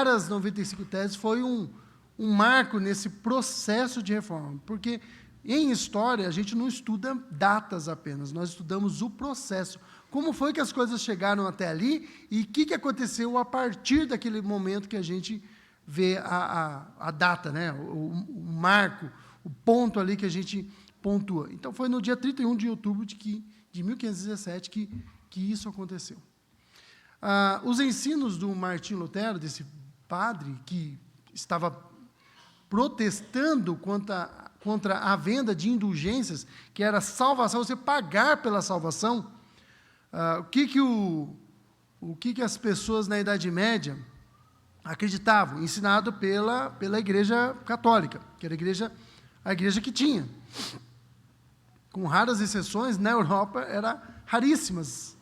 criar as 95 teses foi um marco nesse processo de reforma, porque em história a gente não estuda datas apenas, nós estudamos o processo. Como foi que as coisas chegaram até ali e o que aconteceu a partir daquele momento que a gente vê a data, né? o marco, o ponto ali que a gente pontua. Então, foi no dia 31 de outubro de 1517 que isso aconteceu. Os ensinos do Martim Lutero, desse padre que estava protestando contra a venda de indulgências, que era salvação, você pagar pela salvação. O que as pessoas na Idade Média acreditavam? Ensinado pela Igreja Católica, que era a igreja que tinha. Com raras exceções, na Europa, era raríssimas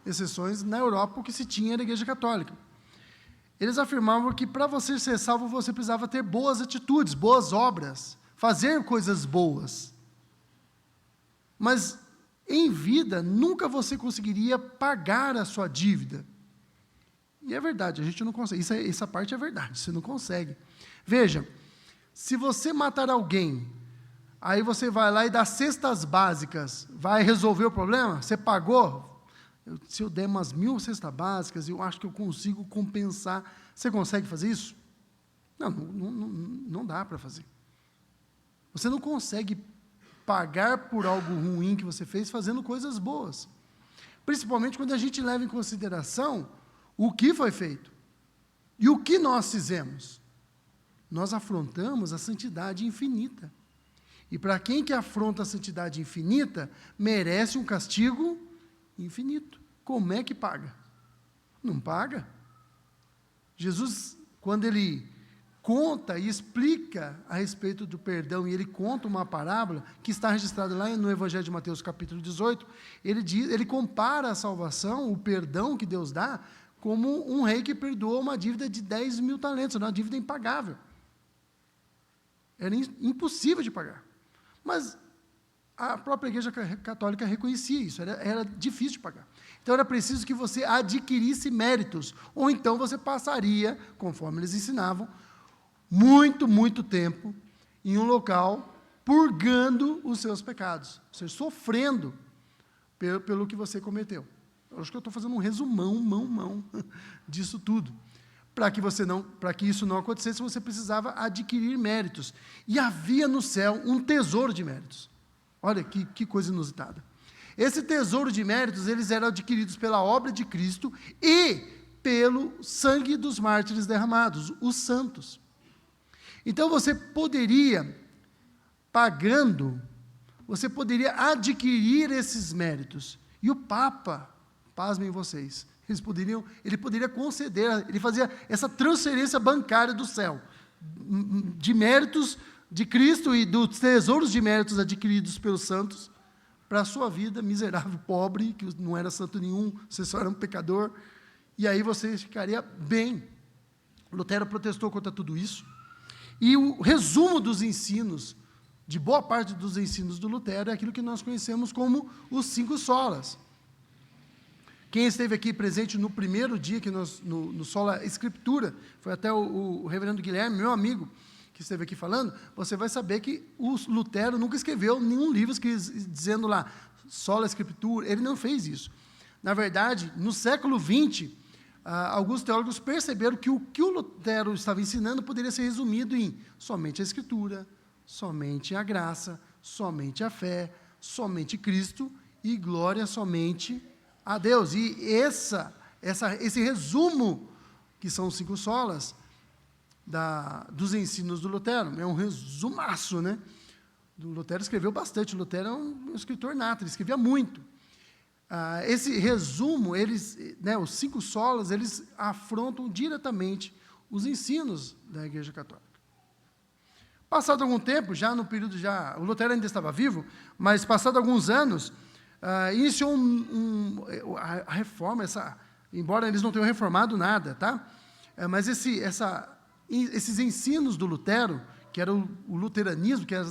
exceções, na Europa o que se tinha era a Igreja Católica. Eles afirmavam que para você ser salvo, você precisava ter boas atitudes, boas obras, fazer coisas boas. Mas, em vida, nunca você conseguiria pagar a sua dívida. E é verdade, a gente não consegue. Essa parte é verdade, você não consegue. Veja, se você matar alguém, aí você vai lá e dá cestas básicas, vai resolver o problema? Você pagou? Se eu der umas 1000 cestas básicas, eu acho que eu consigo compensar. Você consegue fazer isso? Não dá para fazer. Você não consegue pagar por algo ruim que você fez fazendo coisas boas. Principalmente quando a gente leva em consideração o que foi feito e o que nós fizemos. Nós afrontamos a santidade infinita. E para quem que afronta a santidade infinita, merece um castigo infinito. Como é que paga? Não paga. Jesus, quando ele conta e explica a respeito do perdão, e ele conta uma parábola, que está registrada lá no Evangelho de Mateus, capítulo 18, ele compara a salvação, o perdão que Deus dá, como um rei que perdoou uma dívida de 10.000 talentos, uma dívida impagável. Era impossível de pagar. Mas a própria Igreja Católica reconhecia isso, era difícil de pagar. Então, era preciso que você adquirisse méritos, ou então você passaria, conforme eles ensinavam, muito tempo em um local, purgando os seus pecados, ou seja, sofrendo pelo que você cometeu. Eu acho que eu estou fazendo um resumão disso tudo. Para que isso não acontecesse, você precisava adquirir méritos. E havia no céu um tesouro de méritos. Olha que coisa inusitada. Esse tesouro de méritos, eles eram adquiridos pela obra de Cristo e pelo sangue dos mártires derramados, os santos. Então, você poderia, pagando, você poderia adquirir esses méritos. E o Papa, pasmem vocês, ele poderia conceder, ele fazia essa transferência bancária do céu, de méritos de Cristo e dos tesouros de méritos adquiridos pelos santos, para a sua vida miserável, pobre, que não era santo nenhum, você só era um pecador, e aí você ficaria bem. Lutero protestou contra tudo isso, e o resumo dos ensinos, de boa parte dos ensinos do Lutero, é aquilo que nós conhecemos como os 5 solas. Quem esteve aqui presente no primeiro dia, que no Sola Escritura, foi até o reverendo Guilherme, meu amigo, que esteve aqui falando, você vai saber que o Lutero nunca escreveu nenhum livro dizendo lá, Sola Escritura, ele não fez isso. Na verdade, no século XX, alguns teólogos perceberam que o que o Lutero estava ensinando poderia ser resumido em somente a Escritura, somente a graça, somente a fé, somente Cristo e glória somente a Deus. E esse resumo, que são os 5 solas, dos ensinos do Lutero, é um resumaço, né? O Lutero escreveu bastante, o Lutero é um escritor nato, ele escrevia muito. Esse resumo, os 5 solas, eles afrontam diretamente os ensinos da Igreja Católica. Passado algum tempo, já no período, o Lutero ainda estava vivo, mas passado alguns anos, iniciou a reforma, embora eles não tenham reformado nada, tá? Mas esses ensinos do Lutero, que era o luteranismo, que era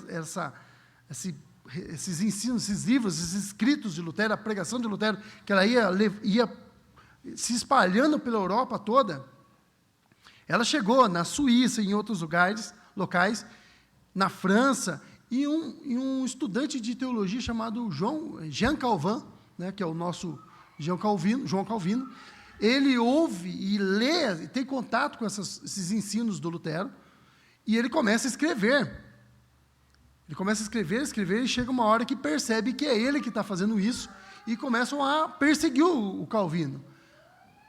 esses ensinos, esses livros, esses escritos de Lutero, a pregação de Lutero, que ela ia se espalhando pela Europa toda, Ela chegou na Suíça, em outros locais, na França, e um estudante de teologia chamado Jean Calvin, né, que é o nosso João Calvino, ele ouve e lê, tem contato com esses ensinos do Lutero, e ele começa a escrever. Ele começa a escrever, e chega uma hora que percebe que é ele que está fazendo isso, e começam a perseguir o Calvino.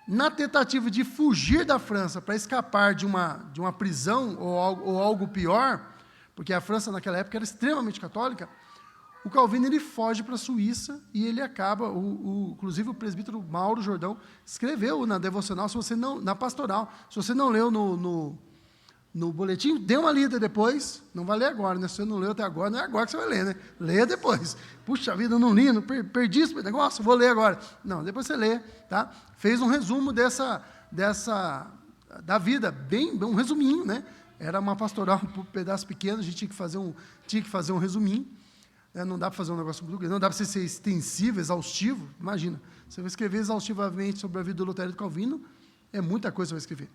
Na tentativa de fugir da França para escapar de uma prisão ou algo pior, porque a França naquela época era extremamente católica, o Calvino ele foge para a Suíça e ele acaba, inclusive o presbítero Mauro Jordão escreveu na devocional, na pastoral, se você não leu no boletim, dê uma lida depois, não vai ler agora, né? Se você não leu até agora, não é agora que você vai ler, né? Leia depois. Puxa vida, eu não li, perdi esse negócio, vou ler agora. Não, depois você lê, tá? Fez um resumo da vida, um resuminho, né? Era uma pastoral, um pedaço pequeno, a gente tinha que fazer um resuminho, né? Não dá para fazer um negócio muito grande, não dá para ser extensivo, exaustivo, imagina, você vai escrever exaustivamente sobre a vida do Lutero e do Calvino, é muita coisa que você vai escrever.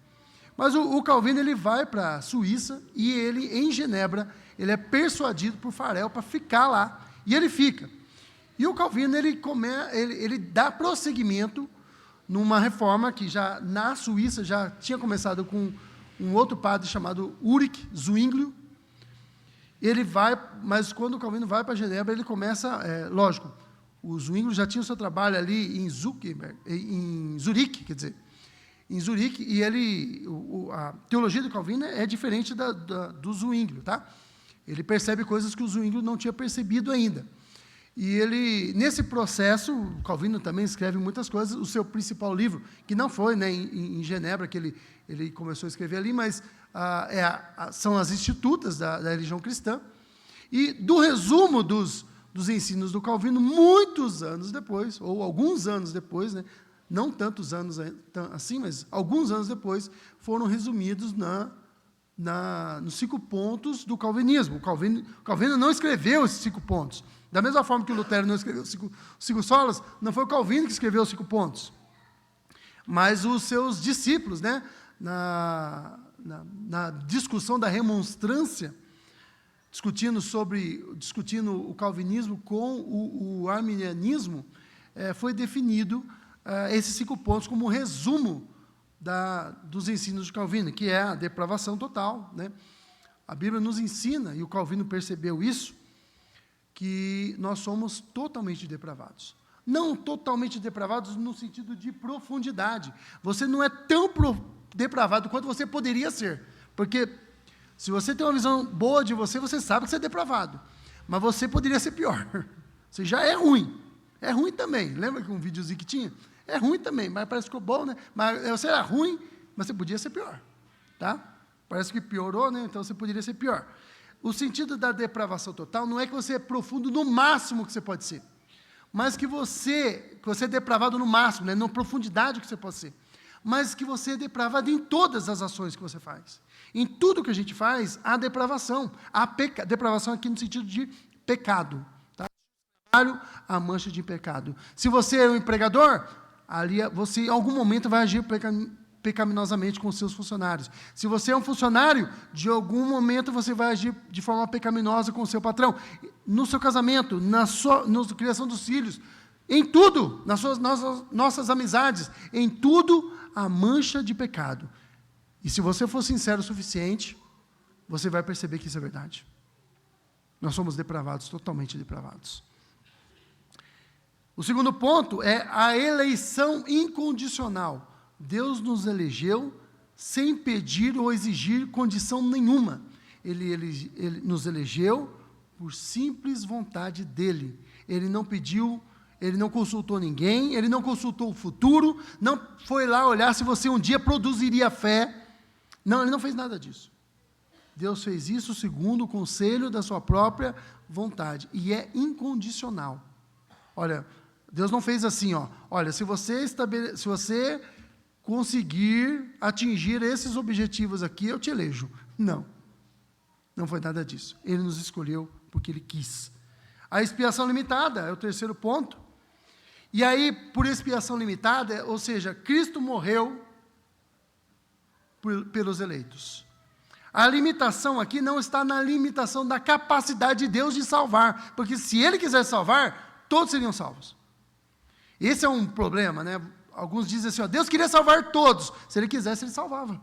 Mas o Calvino ele vai para a Suíça e ele, em Genebra, ele é persuadido por Farel para ficar lá, e ele fica. E o Calvino ele dá prosseguimento numa reforma que já na Suíça já tinha começado com um outro padre chamado Ulrich Zwinglio. Ele vai, mas quando o Calvino vai para Genebra, ele começa, lógico, o Zwinglio já tinha o seu trabalho ali em Zurique, quer dizer, em Zurique, e a teologia do Calvino é diferente do Zwinglio, tá? Ele percebe coisas que o Zwinglio não tinha percebido ainda. E ele, nesse processo, o Calvino também escreve muitas coisas, o seu principal livro, que não foi, né, em Genebra, que ele começou a escrever ali, mas são as Institutas da religião cristã, e do resumo dos ensinos do Calvino, muitos anos depois, ou alguns anos depois, né, não tantos anos assim, mas alguns anos depois, foram resumidos nos 5 pontos do calvinismo. O Calvino não escreveu esses 5 pontos. Da mesma forma que o Lutero não escreveu os 5 solas, não foi o Calvino que escreveu os 5 pontos, mas os seus discípulos, né, na discussão da remonstrância, discutindo o calvinismo com o arminianismo, foi definido esses 5 pontos como resumo dos ensinos de Calvino, que é a depravação total, né? A Bíblia nos ensina, e o Calvino percebeu isso, que nós somos totalmente depravados. Não totalmente depravados no sentido de profundidade. Você não é tão depravado quanto você poderia ser. Porque se você tem uma visão boa de você, você sabe que você é depravado. Mas você poderia ser pior. Você já é ruim. É ruim também. Lembra que um videozinho que tinha? É ruim também, mas parece que ficou bom, né? Mas você era ruim, mas você podia ser pior. Tá? Parece que piorou, né? Então você poderia ser pior. O sentido da depravação total não é que você é profundo no máximo que você pode ser, mas que você é depravado no máximo, né? Na profundidade que você pode ser, mas que você é depravado em todas as ações que você faz. Em tudo que a gente faz, há depravação. Há depravação aqui no sentido de pecado. Tá? A mancha de pecado. Se você é um empregador, ali você em algum momento vai agir pecaminosamente com os seus funcionários. Se você é um funcionário, de algum momento você vai agir de forma pecaminosa com o seu patrão. No seu casamento, na criação dos filhos, em tudo, nas nossas amizades, em tudo há mancha de pecado. E se você for sincero o suficiente, você vai perceber que isso é verdade. Nós somos depravados, totalmente depravados. O segundo ponto é a eleição incondicional. Deus nos elegeu sem pedir ou exigir condição nenhuma. Ele nos elegeu por simples vontade dele. Ele não pediu, ele não consultou ninguém, ele não consultou o futuro, não foi lá olhar se você um dia produziria fé. Não, ele não fez nada disso. Deus fez isso segundo o conselho da sua própria vontade. E é incondicional. Olha, Deus não fez assim, olha, se você conseguir atingir esses objetivos aqui, eu te elejo. Não. Não foi nada disso. Ele nos escolheu porque Ele quis. A expiação limitada é o terceiro ponto. E aí, por expiação limitada, ou seja, Cristo morreu pelos eleitos. A limitação aqui não está na limitação da capacidade de Deus de salvar, porque se Ele quiser salvar, todos seriam salvos. Esse é um problema, né? Alguns dizem assim, ó, Deus queria salvar todos. Se Ele quisesse, Ele salvava.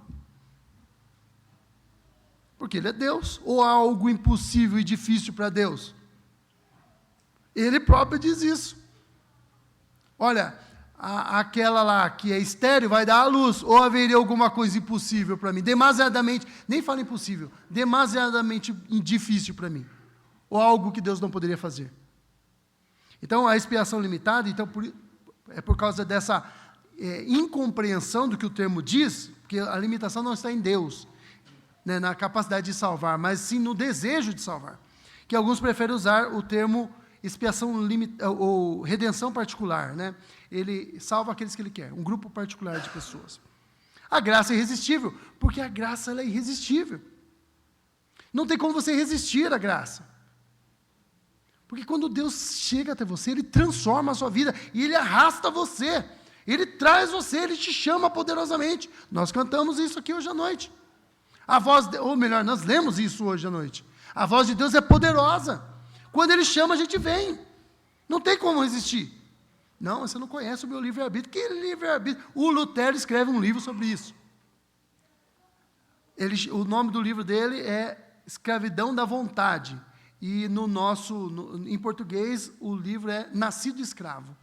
Porque Ele é Deus. Ou há algo impossível e difícil para Deus? Ele próprio diz isso. Olha, aquela lá que é estéril vai dar à luz, ou haveria alguma coisa impossível para mim? Demasiadamente, nem fala impossível, demasiadamente difícil para mim. Ou algo que Deus não poderia fazer. Então, a expiação limitada, então, é por causa dessa incompreensão do que o termo diz, porque a limitação não está em Deus, né, na capacidade de salvar, mas sim no desejo de salvar. Que alguns preferem usar o termo expiação ou redenção particular, né? Ele salva aqueles que Ele quer, um grupo particular de pessoas. A graça é irresistível, porque a graça ela é irresistível. Não tem como você resistir à graça. Porque quando Deus chega até você, Ele transforma a sua vida, e Ele arrasta você, Ele traz você, Ele te chama poderosamente. Nós cantamos isso aqui hoje à noite. Ou melhor, nós lemos isso hoje à noite. A voz de Deus é poderosa. Quando Ele chama, a gente vem. Não tem como resistir. Não, você não conhece o meu livre-arbítrio. Que livre-arbítrio? O Lutero escreve um livro sobre isso. O nome do livro dele é Escravidão da Vontade. E em português, o livro é Nascido Escravo.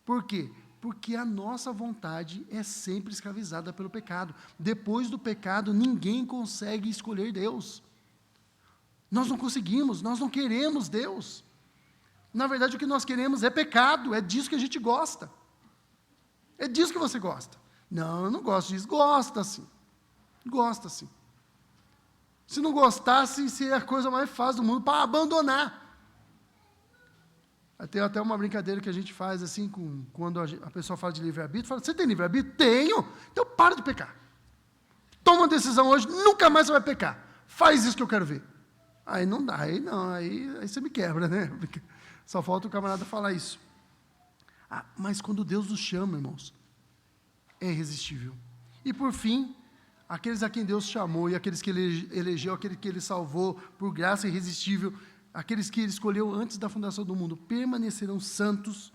Por quê? Porque a nossa vontade é sempre escravizada pelo pecado. Depois do pecado, ninguém consegue escolher Deus. Nós não conseguimos, nós não queremos Deus. Na verdade, o que nós queremos é pecado, é disso que a gente gosta. É disso que você gosta. Não, eu não gosto disso. Gosta sim. Gosta sim. Se não gostasse, seria a coisa mais fácil do mundo para abandonar. Tem até uma brincadeira que a gente faz assim, quando a pessoa fala de livre-arbítrio, fala, você tem livre-arbítrio? Tenho. Então para de pecar. Toma uma decisão hoje, nunca mais você vai pecar. Faz isso que eu quero ver. Aí não dá, aí você me quebra, né? Só falta o camarada falar isso. Mas quando Deus nos chama, irmãos, é irresistível. E por fim, aqueles a quem Deus chamou e aqueles que Ele elegeu, aqueles que Ele salvou por graça irresistível, aqueles que Ele escolheu antes da fundação do mundo, permanecerão santos,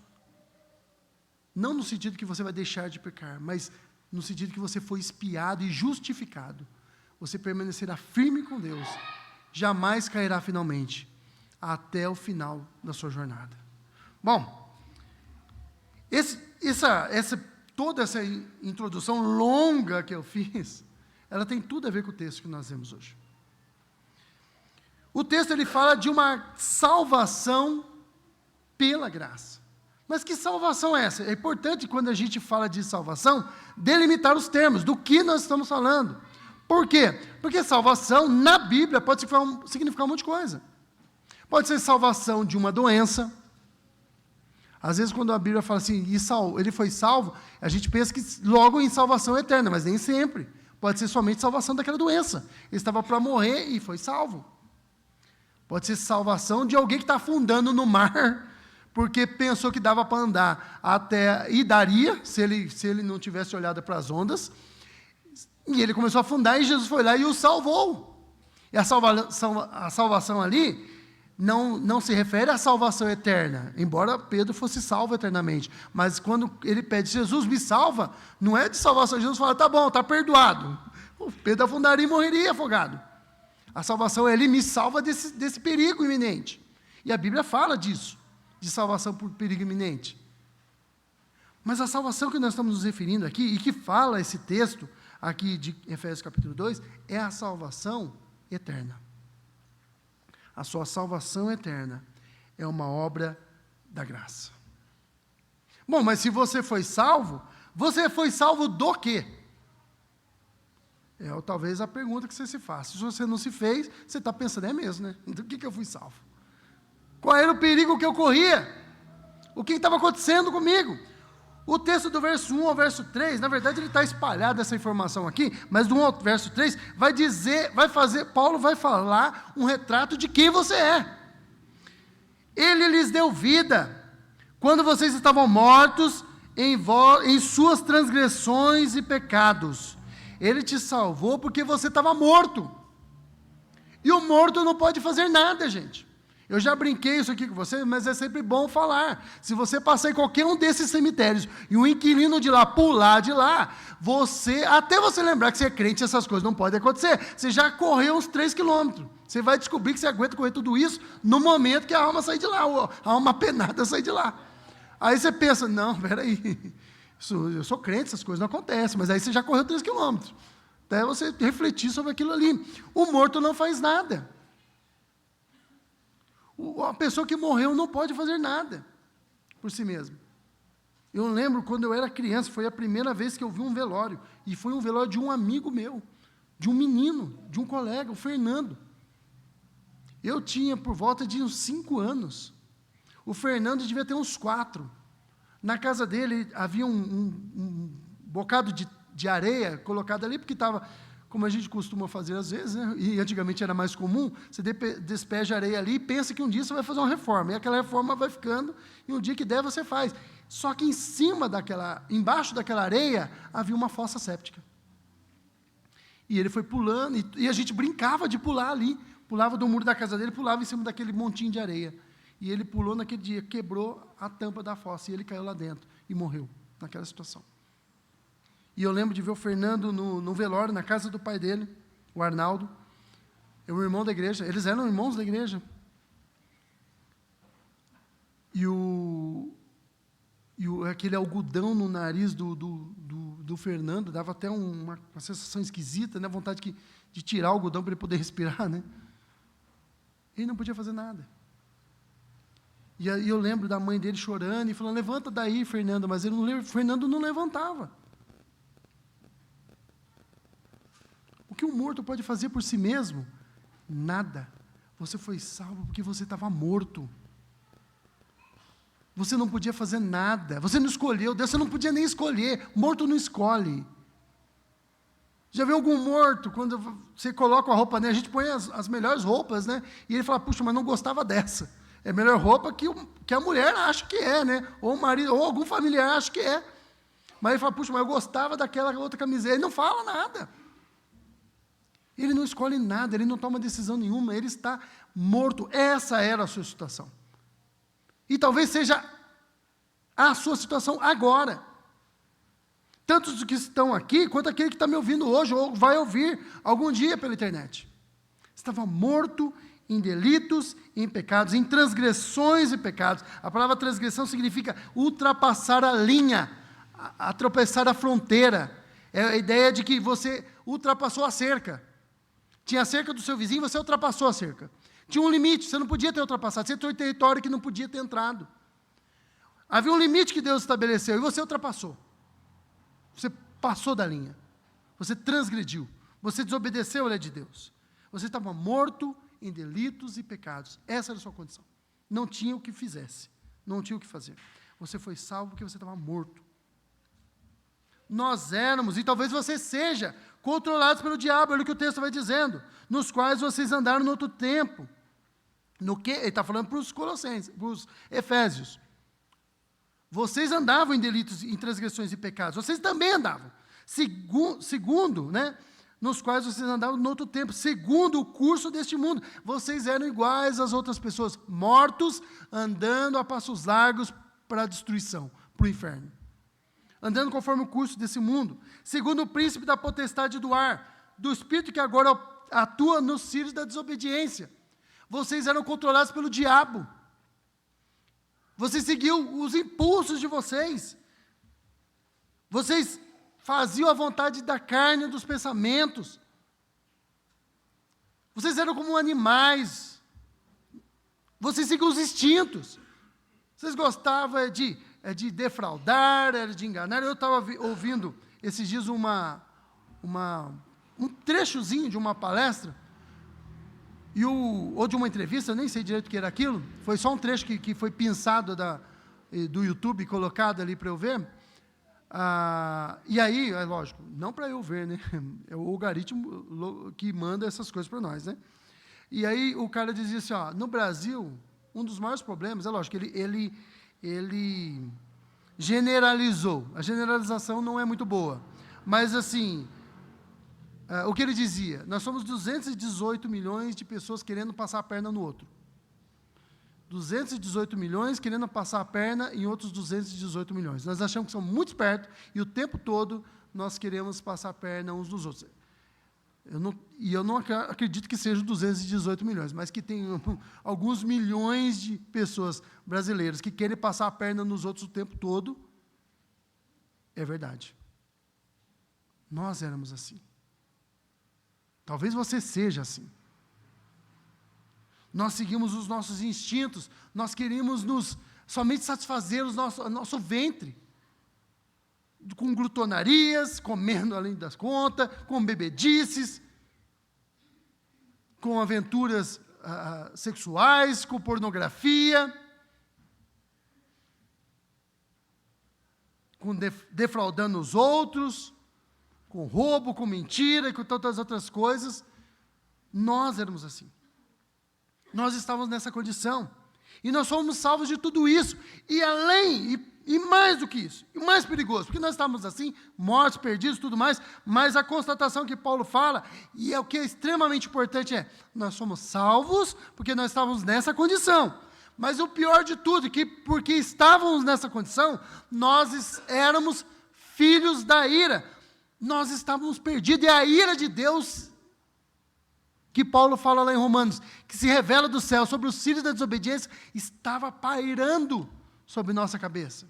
não no sentido que você vai deixar de pecar, mas no sentido que você foi expiado e justificado. Você permanecerá firme com Deus, jamais cairá finalmente, até o final da sua jornada. Bom, toda essa introdução longa que eu fiz, ela tem tudo a ver com o texto que nós vemos hoje. O texto ele fala de uma salvação pela graça. Mas que salvação é essa? É importante, quando a gente fala de salvação, delimitar os termos, do que nós estamos falando. Por quê? Porque salvação, na Bíblia, pode significar um monte de coisa. Pode ser salvação de uma doença. Às vezes, quando a Bíblia fala assim, ele foi salvo, a gente pensa que logo em salvação eterna, mas nem sempre. Pode ser somente salvação daquela doença. Ele estava para morrer e foi salvo. Pode ser salvação de alguém que está afundando no mar, porque pensou que dava para andar e daria, se ele não tivesse olhado para as ondas. E ele começou a afundar e Jesus foi lá e o salvou. E a salvação ali não se refere à salvação eterna, embora Pedro fosse salvo eternamente. Mas quando ele pede, Jesus me salva, não é de salvação. Jesus fala, tá bom, está perdoado. O Pedro afundaria e morreria afogado. A salvação é ele me salva desse perigo iminente. E a Bíblia fala disso, de salvação por perigo iminente. Mas a salvação que nós estamos nos referindo aqui, e que fala esse texto, aqui de Efésios capítulo 2, é a salvação eterna. A sua salvação eterna é uma obra da graça. Bom, mas se você foi salvo do quê? Talvez a pergunta que você se faça. Se você não se fez, você está pensando, é mesmo, né? Do que eu fui salvo? Qual era o perigo que eu corria? O que estava acontecendo comigo? O texto do verso 1 ao verso 3, na verdade ele está espalhado essa informação aqui, mas do 1 ao verso 3, Paulo vai falar um retrato de quem você é. Ele lhes deu vida, quando vocês estavam mortos em suas transgressões e pecados. Ele te salvou porque você estava morto. E o morto não pode fazer nada, gente. Eu já brinquei isso aqui com você, mas é sempre bom falar. Se você passar em qualquer um desses cemitérios e o inquilino de lá pular de lá, até você lembrar que você é crente, essas coisas não podem acontecer. Você já correu uns 3 quilômetros. Você vai descobrir que você aguenta correr tudo isso no momento que a alma sair de lá, a alma penada sair de lá. Aí você pensa, não, peraí, eu sou crente, essas coisas não acontecem, mas aí você já correu 3 quilômetros. Até você refletir sobre aquilo ali. O morto não faz nada. A pessoa que morreu não pode fazer nada por si mesma. Eu lembro quando eu era criança, foi a primeira vez que eu vi um velório, e foi um velório de um amigo meu, de um menino, de um colega, o Fernando. Eu tinha por volta de uns 5 anos. O Fernando devia ter uns 4. Na casa dele havia um bocado de areia colocado ali, porque estava, como a gente costuma fazer às vezes, né? E antigamente era mais comum, você despeja areia ali e pensa que um dia você vai fazer uma reforma, e aquela reforma vai ficando, e um dia que der você faz. Só que embaixo daquela areia, havia uma fossa séptica. E ele foi pulando, e a gente brincava de pular ali, pulava do muro da casa dele, pulava em cima daquele montinho de areia. E ele pulou naquele dia, quebrou a tampa da fossa, e ele caiu lá dentro, e morreu naquela situação. E eu lembro de ver o Fernando no velório, na casa do pai dele, o Arnaldo, o irmão da igreja, eles eram irmãos da igreja. E aquele algodão no nariz do Fernando, dava até uma sensação esquisita, né? Vontade de tirar o algodão para ele poder respirar, né? Ele não podia fazer nada. E aí eu lembro da mãe dele chorando e falando, levanta daí, Fernando, mas Fernando não levantava. O que um morto pode fazer por si mesmo? Nada. Você foi salvo porque você estava morto. Você não podia fazer nada. Você não escolheu. Deus, você não podia nem escolher. Morto não escolhe. Já viu algum morto, quando você coloca a roupa nele, a gente põe as melhores roupas, né? E ele fala, puxa, mas não gostava dessa. É a melhor roupa que a mulher acha que é, né? Ou o marido, ou algum familiar acha que é. Mas ele fala, puxa, mas eu gostava daquela outra camiseta. Ele não fala nada. Ele não escolhe nada, ele não toma decisão nenhuma, ele está morto. Essa era a sua situação. E talvez seja a sua situação agora. Tanto os que estão aqui, quanto aquele que está me ouvindo hoje, ou vai ouvir algum dia pela internet. Estava morto em delitos e em pecados, em transgressões e pecados. A palavra transgressão significa ultrapassar a linha, atravessar a fronteira. É a ideia de que você ultrapassou a cerca. Tinha a cerca do seu vizinho, você ultrapassou a cerca. Tinha um limite, você não podia ter ultrapassado, você tinha um território que não podia ter entrado. Havia um limite que Deus estabeleceu, e você ultrapassou. Você passou da linha. Você transgrediu. Você desobedeceu a lei de Deus. Você estava morto em delitos e pecados. Essa era a sua condição. Não tinha o que fizesse. Não tinha o que fazer. Você foi salvo porque você estava morto. Nós éramos, e talvez você seja, controlados pelo diabo, olha o que o texto vai dizendo, nos quais vocês andaram no outro tempo. No que? Ele está falando para os Colossenses, para os Efésios. Vocês andavam em delitos, em transgressões e pecados. Vocês também andavam. Segundo, né? Nos quais vocês andavam no outro tempo, segundo o curso deste mundo. Vocês eram iguais às outras pessoas, mortos, andando a passos largos para a destruição, para o inferno. Andando conforme o curso desse mundo, segundo o príncipe da potestade do ar, do espírito que agora atua nos filhos da desobediência. Vocês eram controlados pelo diabo. Vocês seguiam os impulsos de vocês. Vocês faziam a vontade da carne e dos pensamentos. Vocês eram como animais. Vocês seguiam os instintos. Vocês gostavam de defraudar, era de enganar. Eu estava ouvindo esses dias um trechozinho de uma palestra, ou de uma entrevista, eu nem sei direito o que era aquilo, foi só um trecho que foi pinçado do YouTube, colocado ali para eu ver. E aí, é lógico, não para eu ver, né? É o algoritmo que manda essas coisas para nós, né? E aí o cara dizia assim, ó, no Brasil, um dos maiores problemas, é lógico, ele generalizou. A generalização não é muito boa, mas assim, o que ele dizia? Nós somos 218 milhões de pessoas querendo passar a perna no outro. 218 milhões querendo passar a perna em outros 218 milhões. Nós achamos que somos muito espertos e o tempo todo nós queremos passar a perna uns dos outros. Eu não acredito que seja 218 milhões, mas que tem alguns milhões de pessoas brasileiras que querem passar a perna nos outros o tempo todo. É verdade. Nós éramos assim. Talvez você seja assim. Nós seguimos os nossos instintos, nós queremos somente satisfazer o nosso ventre, com glutonarias, comendo além das contas, com bebedices, com aventuras sexuais, com pornografia, com defraudando os outros, com roubo, com mentira e com tantas outras coisas. Nós éramos assim. Nós estávamos nessa condição. E nós fomos salvos de tudo isso. E além, e mais do que isso, e mais perigoso, porque nós estávamos assim, mortos, perdidos, tudo mais, mas a constatação que Paulo fala, e é o que é extremamente importante, nós somos salvos porque nós estávamos nessa condição. Mas o pior de tudo é que, porque estávamos nessa condição, nós éramos filhos da ira. Nós estávamos perdidos, e a ira de Deus, que Paulo fala lá em Romanos, que se revela do céu sobre os filhos da desobediência, estava pairando sobre nossa cabeça.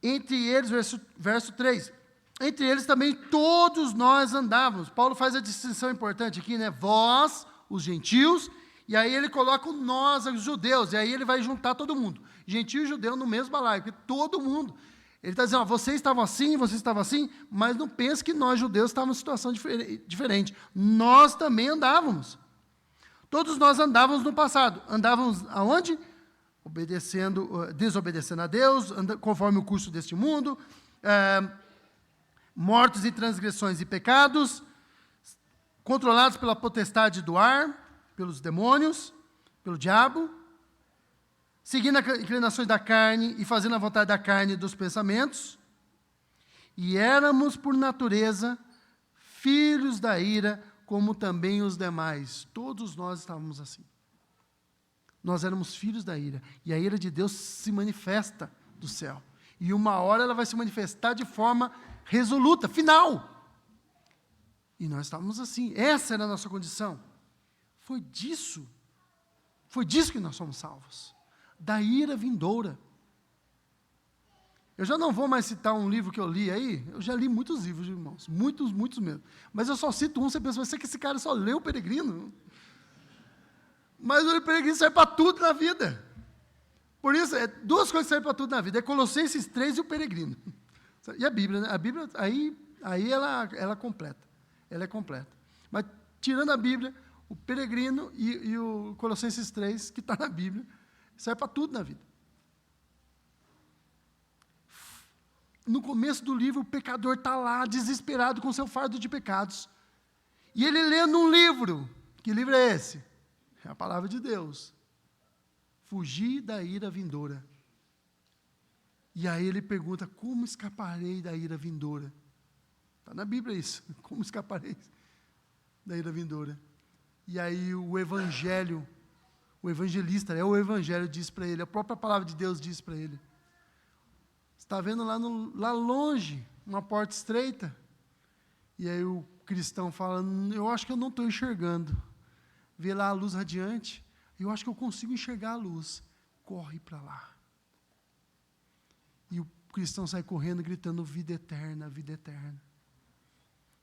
Entre eles, verso 3, entre eles também todos nós andávamos. Paulo faz a distinção importante aqui, né? Vós, os gentios, e aí ele coloca o nós, os judeus, e aí ele vai juntar todo mundo. Gentio e judeu no mesmo balaio, porque todo mundo. Ele está dizendo, vocês estavam assim, mas não pense que nós, judeus, estávamos em situação diferente. Nós também andávamos. Todos nós andávamos no passado. Andávamos aonde? Desobedecendo a Deus, conforme o curso deste mundo, mortos em transgressões e pecados, controlados pela potestade do ar, pelos demônios, pelo diabo, seguindo as inclinações da carne e fazendo a vontade da carne e dos pensamentos, e éramos, por natureza, filhos da ira, como também os demais. Todos nós estávamos assim. Nós éramos filhos da ira, e a ira de Deus se manifesta do céu. E uma hora ela vai se manifestar de forma resoluta, final. E nós estávamos assim, essa era a nossa condição. Foi disso que nós somos salvos. Da ira vindoura. Eu já não vou mais citar um livro que eu li aí, eu já li muitos livros, irmãos, muitos mesmo. Mas eu só cito um, você pensa, você que esse cara só leu o Peregrino? Mas o Peregrino serve para tudo na vida. Por isso, duas coisas servem para tudo na vida, é Colossenses 3 e o Peregrino. E a Bíblia, né? A Bíblia, aí ela completa, ela é completa. Mas, tirando a Bíblia, o Peregrino e o Colossenses 3, que está na Bíblia, serve para tudo na vida. No começo do livro, o pecador está lá, desesperado com seu fardo de pecados. E ele lendo um livro. Que livro é esse? É a palavra de Deus. Fugir da ira vindoura. E aí ele pergunta, como escaparei da ira vindoura? Está na Bíblia isso. Como escaparei da ira vindoura? E aí o evangelista, o evangelho diz para ele, a própria palavra de Deus diz para ele, está vendo lá longe, uma porta estreita? E aí o cristão fala, eu acho que eu não estou enxergando. Vê lá a luz radiante, eu acho que eu consigo enxergar a luz. Corre para lá. E o cristão sai correndo, gritando, vida eterna, vida eterna.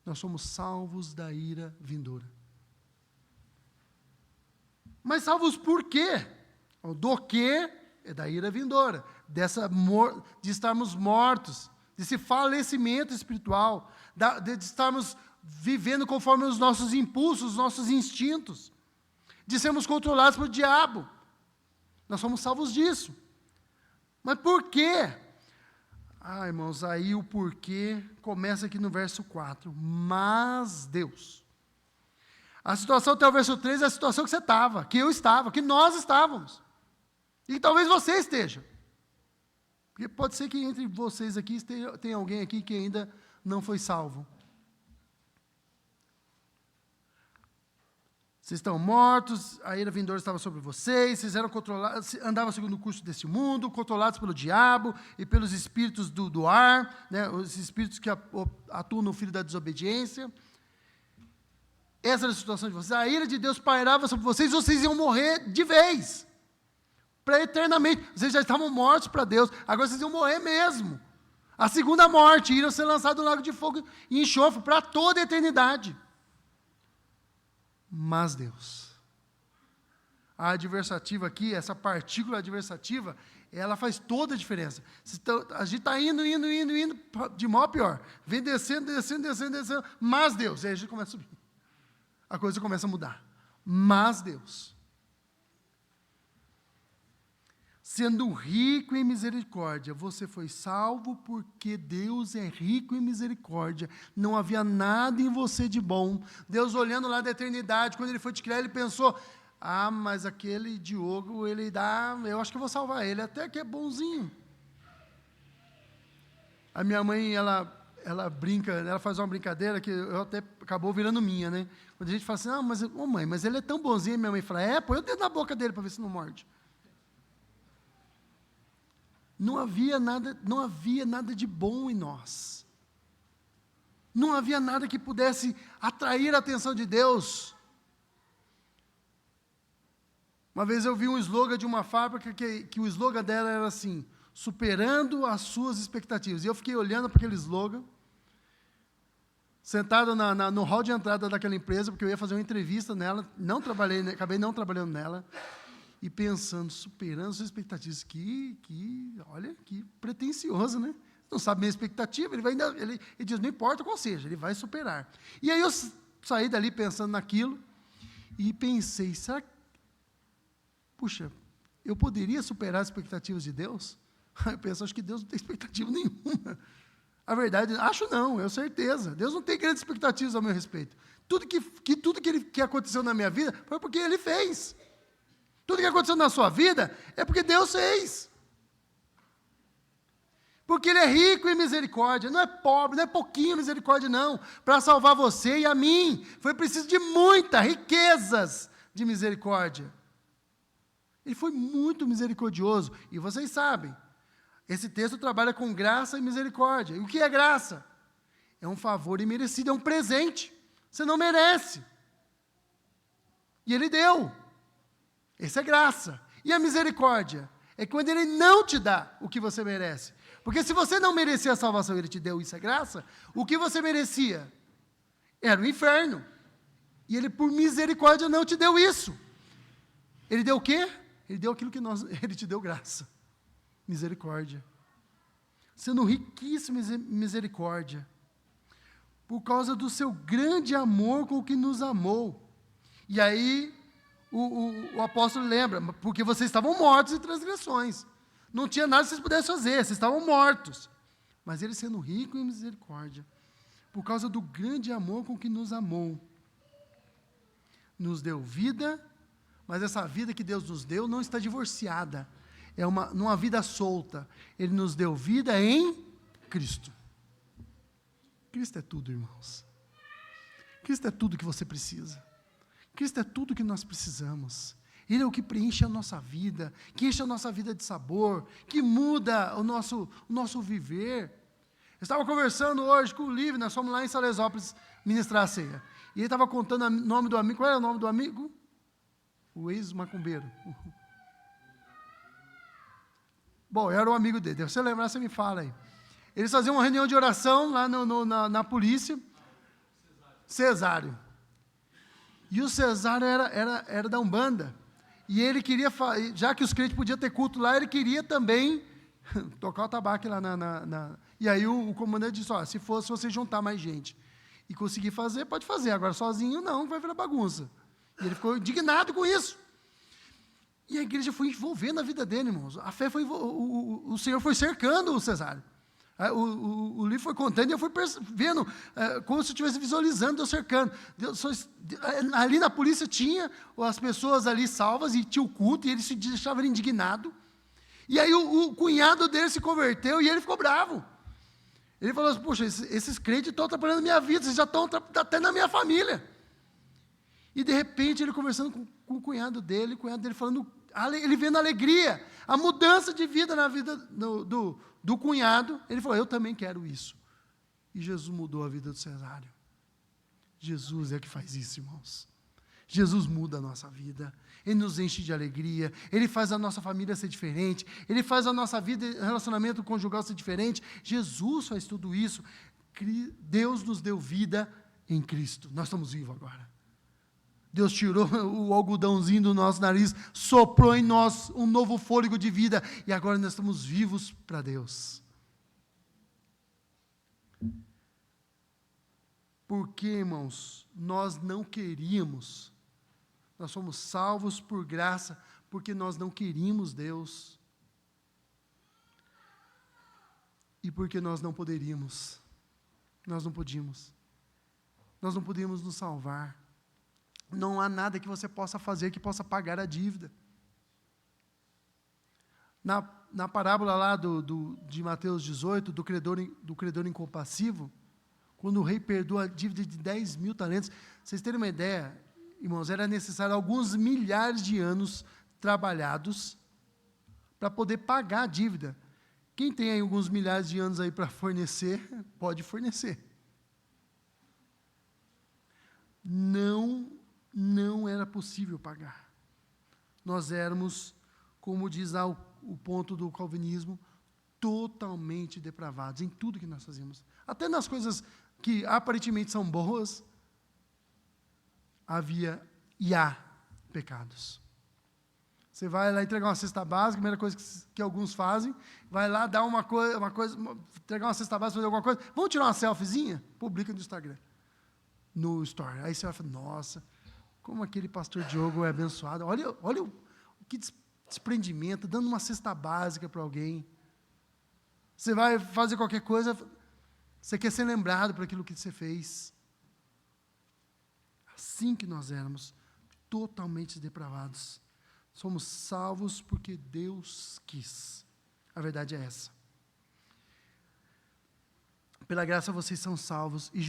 Nós somos salvos da ira vindoura. Mas salvos por quê? Do que é da ira vindoura, de estarmos mortos, desse falecimento espiritual, de estarmos vivendo conforme os nossos impulsos, os nossos instintos, de sermos controlados pelo diabo. Nós somos salvos disso. Mas por quê? Irmãos, aí o porquê começa aqui no verso 4. Mas Deus. A situação até o verso 3 é a situação que você estava, que eu estava, que nós estávamos. E talvez você esteja. Porque pode ser que entre vocês aqui tenha alguém aqui que ainda não foi salvo. Vocês estão mortos, a ira vindoura estava sobre vocês eram controlados, andavam segundo o curso desse mundo, controlados pelo diabo e pelos espíritos do ar, né, os espíritos que atuam no filho da desobediência. Essa era a situação de vocês. A ira de Deus pairava sobre vocês e vocês iam morrer de vez, para eternamente. Vocês já estavam mortos para Deus, agora vocês iam morrer mesmo. A segunda morte, iriam ser lançados no lago de fogo e enxofre para toda a eternidade. Mas Deus, a adversativa aqui, essa partícula adversativa, ela faz toda a diferença. A gente está indo, de mal a pior. Vem descendo, mas Deus, aí a gente começa a subir. A coisa começa a mudar. Mas Deus, sendo rico em misericórdia, você foi salvo porque Deus é rico em misericórdia. Não havia nada em você de bom. Deus, olhando lá da eternidade, quando Ele foi te criar, Ele pensou, mas aquele Diogo, eu acho que eu vou salvar ele, até que é bonzinho. A minha mãe, ela brinca, ela faz uma brincadeira que eu até acabou virando minha, né? Quando a gente fala assim, mãe, mas ele é tão bonzinho, minha mãe fala, põe o dedo na boca dele para ver se não morde. Não havia nada de bom em nós. Não havia nada que pudesse atrair a atenção de Deus. Uma vez eu vi um slogan de uma fábrica que o slogan dela era assim, superando as suas expectativas. E eu fiquei olhando para aquele slogan, sentado no hall de entrada daquela empresa, porque eu ia fazer uma entrevista nela, acabei não trabalhando nela, e pensando, superando as suas expectativas. Olha, que pretensioso, né? Não sabe minha expectativa, ele diz, não importa qual seja, ele vai superar. E aí eu saí dali pensando naquilo, e pensei, será que, puxa, eu poderia superar as expectativas de Deus? Eu penso, acho que Deus não tem expectativa nenhuma. A verdade, acho não, é certeza. Deus não tem grandes expectativas ao meu respeito. Tudo que aconteceu na minha vida foi porque Ele fez. Tudo que aconteceu na sua vida é porque Deus fez. Porque Ele é rico em misericórdia, não é pobre, não é pouquinho misericórdia, não. Para salvar você e a mim, foi preciso de muitas riquezas de misericórdia. Ele foi muito misericordioso, e vocês sabem, esse texto trabalha com graça e misericórdia. E o que é graça? É um favor imerecido, é um presente. Você não merece. E Ele deu. Essa é graça. E a misericórdia? É quando Ele não te dá o que você merece. Porque se você não merecia a salvação, Ele te deu, isso é graça, o que você merecia? Era o inferno. E Ele, por misericórdia, não te deu isso. Ele deu o quê? Ele deu aquilo que Ele te deu graça. Misericórdia. Sendo riquíssimo em misericórdia. Por causa do seu grande amor com o que nos amou. E aí, o apóstolo lembra, porque vocês estavam mortos em transgressões. Não tinha nada que vocês pudessem fazer, vocês estavam mortos. Mas Ele, sendo rico em misericórdia, por causa do grande amor com que nos amou, nos deu vida, mas essa vida que Deus nos deu não está divorciada, é numa vida solta. Ele nos deu vida em Cristo. Cristo é tudo, irmãos. Cristo é tudo que você precisa. Cristo é tudo que nós precisamos. Ele é o que preenche a nossa vida, que enche a nossa vida de sabor, que muda o nosso viver. Eu estava conversando hoje com o Lívio, nós fomos lá em Salesópolis ministrar a ceia. E ele estava contando o nome do amigo. Qual era o nome do amigo? O ex-macumbeiro. Bom, eu era um amigo dele. Se você lembrar, você me fala aí. Eles faziam uma reunião de oração lá na polícia. Cesário. E o Cesário era da Umbanda. E ele queria, já que os crentes podiam ter culto lá, ele queria também tocar o tabaco lá E aí o comandante disse, se você juntar mais gente e conseguir fazer, pode fazer. Agora sozinho não, vai virar bagunça. E ele ficou indignado com isso. E a igreja foi envolvendo a vida dele, irmãos. A fé foi... O Senhor foi cercando o Cesário. O livro foi contando e eu fui vendo, como se eu estivesse visualizando, Deus cercando. Ali na polícia tinha as pessoas ali salvas e tinha o culto, e ele se deixava indignado. E aí o cunhado dele se converteu e ele ficou bravo. Ele falou assim, poxa, esses crentes estão atrapalhando a minha vida, vocês já estão até na minha família. E de repente ele conversando com o cunhado dele falando, ele vendo a alegria, a mudança de vida na vida do cunhado, ele falou, eu também quero isso. E Jesus mudou a vida do Cesário. Jesus é que faz isso, irmãos. Jesus muda a nossa vida, Ele nos enche de alegria, Ele faz a nossa família ser diferente, Ele faz a nossa vida, relacionamento conjugal ser diferente. Jesus faz tudo isso. Deus nos deu vida em Cristo. Nós estamos vivos agora. Deus tirou o algodãozinho do nosso nariz, soprou em nós um novo fôlego de vida, e agora nós estamos vivos para Deus. Porque, irmãos, nós não queríamos, nós somos salvos por graça, porque nós não queríamos Deus, e porque nós não poderíamos, nós não podíamos nos salvar. Não há nada que você possa fazer que possa pagar a dívida. Na parábola lá de Mateus 18, do credor incompassivo, quando o rei perdoa a dívida de 10 mil talentos, vocês terem uma ideia, irmãos, era necessário alguns milhares de anos trabalhados para poder pagar a dívida. Quem tem aí alguns milhares de anos aí para fornecer, pode fornecer. Não era possível pagar. Nós éramos, como diz lá o ponto do calvinismo, totalmente depravados em tudo que nós fazíamos. Até nas coisas que aparentemente são boas, havia e há pecados. Você vai lá entregar uma cesta básica, a primeira coisa que alguns fazem, vai lá dar uma coisa, entregar uma cesta básica, fazer alguma coisa, vamos tirar uma selfiezinha? Publica no Instagram, no Story. Aí você vai falar, nossa, como aquele pastor Diogo é abençoado, olha o que desprendimento, dando uma cesta básica para alguém. Você vai fazer qualquer coisa, você quer ser lembrado por aquilo que você fez. Assim que nós éramos, totalmente depravados. Somos salvos porque Deus quis. A verdade é essa. Pela graça vocês são salvos, e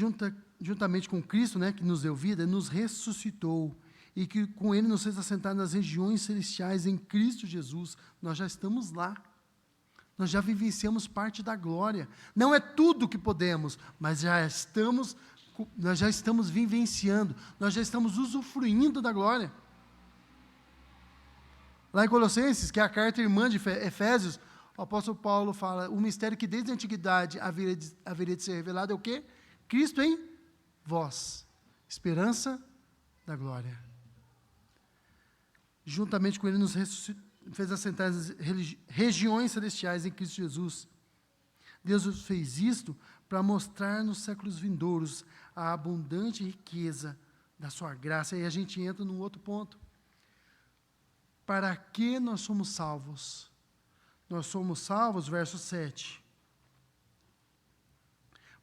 juntamente com Cristo, que nos deu vida, nos ressuscitou, e que com Ele nos fez assentar nas regiões celestiais em Cristo Jesus. Nós já estamos lá. Nós já vivenciamos parte da glória. Não é tudo que podemos, mas nós já estamos vivenciando, nós já estamos usufruindo da glória. Lá em Colossenses, que é a carta irmã de Efésios, o apóstolo Paulo fala, o mistério que desde a antiguidade haveria de ser revelado é o quê? Cristo em vós, esperança da glória. Juntamente com Ele nos fez assentar nas regiões celestiais em Cristo Jesus. Deus fez isto para mostrar nos séculos vindouros a abundante riqueza da sua graça. E a gente entra num outro ponto. Para que nós somos salvos? Nós somos salvos, verso 7.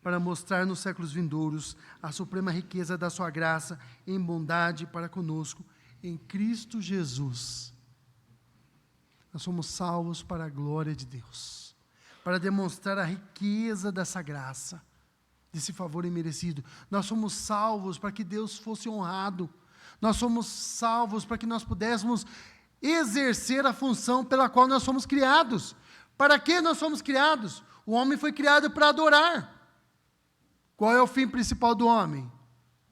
Para mostrar nos séculos vindouros a suprema riqueza da sua graça em bondade para conosco, em Cristo Jesus. Nós somos salvos para a glória de Deus, para demonstrar a riqueza dessa graça, desse favor imerecido. Nós somos salvos para que Deus fosse honrado. Nós somos salvos para que nós pudéssemos exercer a função pela qual nós somos criados. Para que nós somos criados? O homem foi criado para adorar. Qual é o fim principal do homem?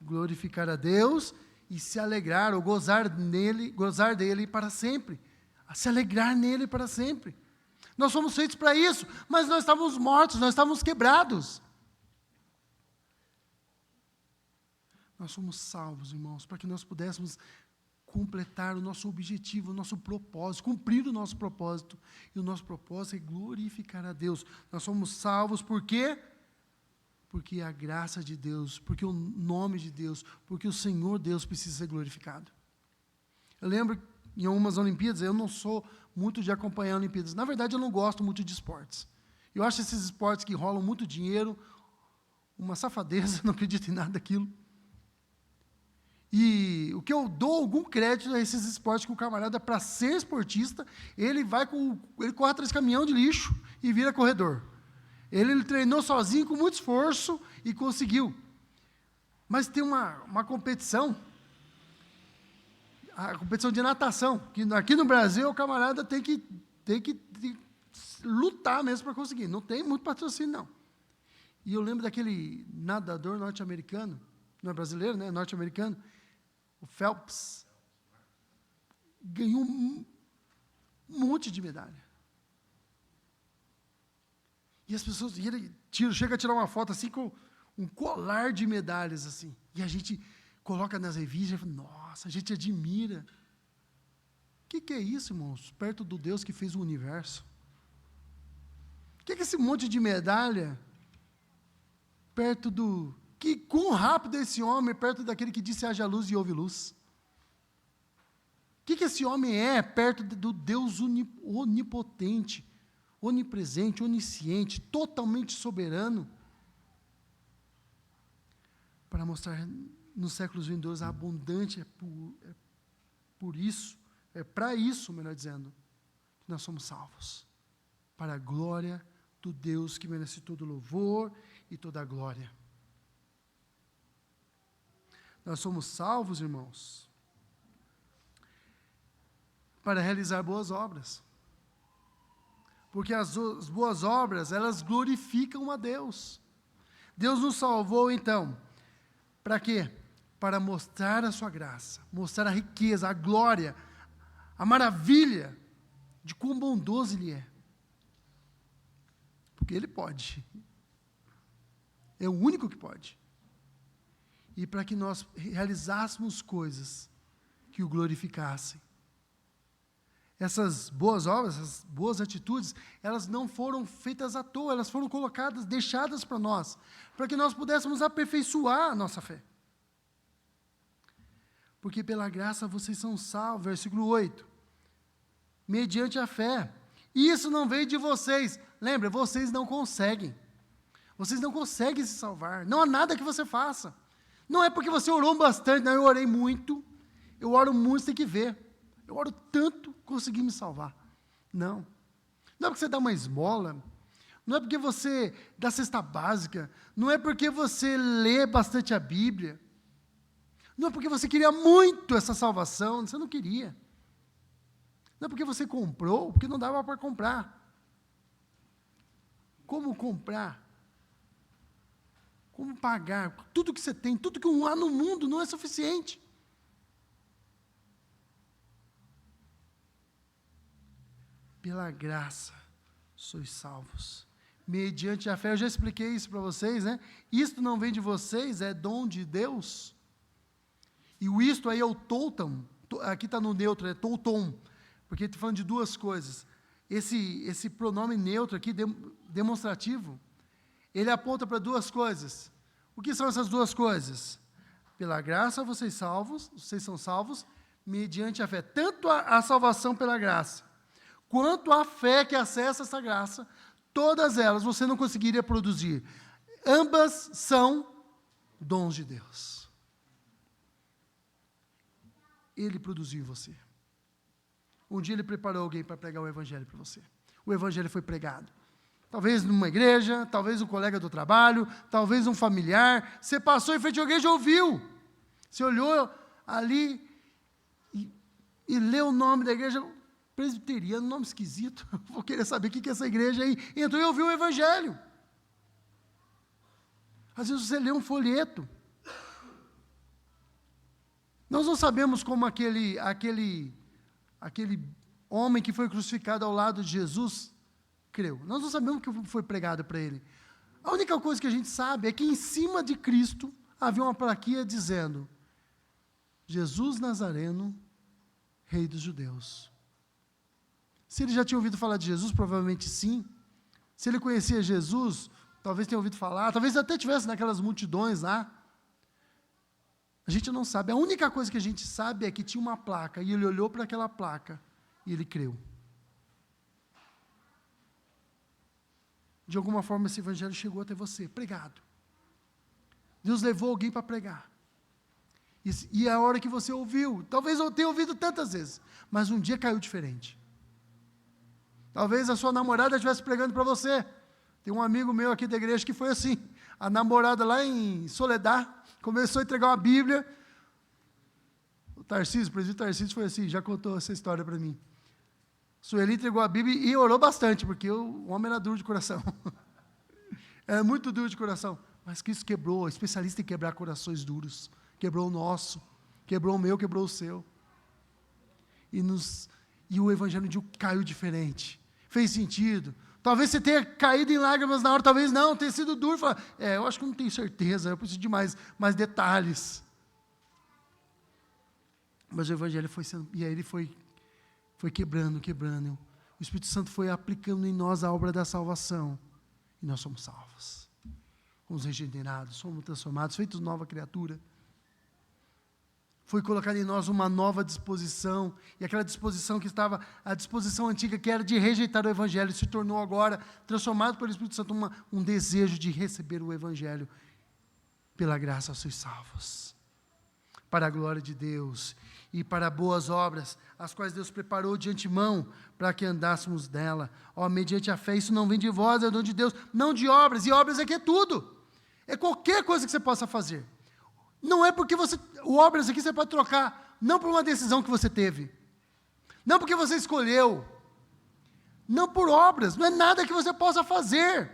Glorificar a Deus e se alegrar, ou gozar dele para sempre. A se alegrar nele para sempre. Nós somos feitos para isso, mas nós estávamos mortos, nós estávamos quebrados. Nós somos salvos, irmãos, para que nós pudéssemos completar o nosso objetivo, o nosso propósito, cumprir o nosso propósito. E o nosso propósito é glorificar a Deus. Nós somos salvos por quê? Porque a graça de Deus, porque o nome de Deus, porque o Senhor Deus precisa ser glorificado. Eu lembro, em algumas Olimpíadas, eu não sou muito de acompanhar Olimpíadas. Na verdade, eu não gosto muito de esportes. Eu acho esses esportes que rolam muito dinheiro, uma safadeza, não acredito em nada daquilo. E o que eu dou algum crédito a esses esportes que o camarada, para ser esportista, ele corre atrás de caminhão de lixo e vira corredor. Ele treinou sozinho com muito esforço e conseguiu. Mas tem uma competição, a competição de natação, que aqui no Brasil o camarada tem que lutar mesmo para conseguir. Não tem muito patrocínio, não. E eu lembro daquele nadador norte-americano, não é brasileiro, né? Norte-americano, o Phelps, ganhou um monte de medalha. E as pessoas, e ele chega a tirar uma foto assim com um colar de medalhas assim. E a gente coloca nas revistas e fala, nossa, a gente admira. O que é isso, irmãos? Perto do Deus que fez o universo. O que é esse monte de medalha perto do... quão rápido é esse homem perto daquele que disse haja luz e houve luz? O que esse homem é perto do Deus onipotente, onipresente, onisciente, totalmente soberano, para mostrar nos séculos vindouros a abundante para isso, melhor dizendo, que nós somos salvos, para a glória do Deus que merece todo louvor e toda a glória. Nós somos salvos, irmãos, para realizar boas obras. Porque as boas obras, elas glorificam a Deus. Deus nos salvou, então, para quê? Para mostrar a sua graça, mostrar a riqueza, a glória, a maravilha de quão bondoso Ele é. Porque Ele pode. É o único que pode. E para que nós realizássemos coisas que o glorificassem. Essas boas obras, essas boas atitudes, elas não foram feitas à toa, elas foram colocadas, deixadas para nós, para que nós pudéssemos aperfeiçoar a nossa fé. Porque pela graça vocês são salvos, versículo 8, mediante a fé. Isso não veio de vocês. Lembra, vocês não conseguem. Vocês não conseguem se salvar. Não há nada que você faça. Não é porque você orou bastante, não, eu orei muito, eu oro muito, você tem que ver. Eu oro tanto, consegui me salvar. Não. Não é porque você dá uma esmola, não é porque você dá cesta básica, não é porque você lê bastante a Bíblia, não é porque você queria muito essa salvação, você não queria. Não é porque você comprou, porque não dava para comprar. Como comprar? Como pagar? Tudo que você tem, tudo que há no mundo não é suficiente. Pela graça sois salvos, mediante a fé. Eu já expliquei isso para vocês, né? Isto não vem de vocês, é dom de Deus. E o isto aí é o touton, aqui está no neutro, é touton, porque está falando de duas coisas. Esse pronome neutro aqui, demonstrativo, ele aponta para duas coisas. O que são essas duas coisas? Pela graça vocês são salvos, mediante a fé. Tanto a salvação pela graça, quanto a fé que acessa essa graça, todas elas você não conseguiria produzir. Ambas são dons de Deus. Ele produziu em você. Um dia Ele preparou alguém para pregar o Evangelho para você. O Evangelho foi pregado. Talvez numa igreja, talvez um colega do trabalho, talvez um familiar. Você passou em frente à igreja e ouviu. Você olhou ali e leu o nome da igreja, presbiteriano, nome esquisito. Vou querer saber o que é essa igreja aí. Entrou e ouviu o Evangelho. Às vezes você lê um folheto. Nós não sabemos como aquele homem que foi crucificado ao lado de Jesus creu. Nós não sabemos o que foi pregado para ele. A única coisa que a gente sabe é que em cima de Cristo havia uma plaquinha dizendo: Jesus Nazareno, Rei dos Judeus. Se ele já tinha ouvido falar de Jesus, provavelmente sim. Se ele conhecia Jesus, talvez tenha ouvido falar, talvez até tivesse naquelas multidões lá. A gente não sabe. A única coisa que a gente sabe é que tinha uma placa, e ele olhou para aquela placa, e ele creu. De alguma forma esse evangelho chegou até você, pregado. Deus levou alguém para pregar. E a hora que você ouviu, talvez eu tenha ouvido tantas vezes, mas um dia caiu diferente. Talvez a sua namorada estivesse pregando para você. Tem um amigo meu aqui da igreja que foi assim. A namorada lá em Soledad começou a entregar uma Bíblia. O presbítero Tarcísio foi assim, já contou essa história para mim. Sueli entregou a Bíblia e orou bastante, porque o homem era duro de coração. Era muito duro de coração. Mas Cristo quebrou, especialista em quebrar corações duros. Quebrou o nosso, quebrou o meu, quebrou o seu. E o evangelho de caiu diferente. Fez sentido. Talvez você tenha caído em lágrimas na hora, talvez não, tenha sido duro. Falar, eu acho que não tenho certeza, eu preciso de mais detalhes. Mas o evangelho foi sendo, e aí ele foi quebrando. O Espírito Santo foi aplicando em nós a obra da salvação. E nós somos salvos. Fomos regenerados, somos transformados, feitos nova criatura. Foi colocada em nós uma nova disposição, e aquela disposição que estava, a disposição antiga que era de rejeitar o Evangelho, se tornou agora, transformado pelo Espírito Santo, um desejo de receber o Evangelho. Pela graça sois salvos, para a glória de Deus, e para boas obras, as quais Deus preparou de antemão, para que andássemos dela. Mediante a fé, isso não vem de vós, é dom de Deus, não de obras, e obras aqui é tudo, é qualquer coisa que você possa fazer. Não é porque o obras aqui você pode trocar, não por uma decisão que você teve, não porque você escolheu, não por obras, não é nada que você possa fazer,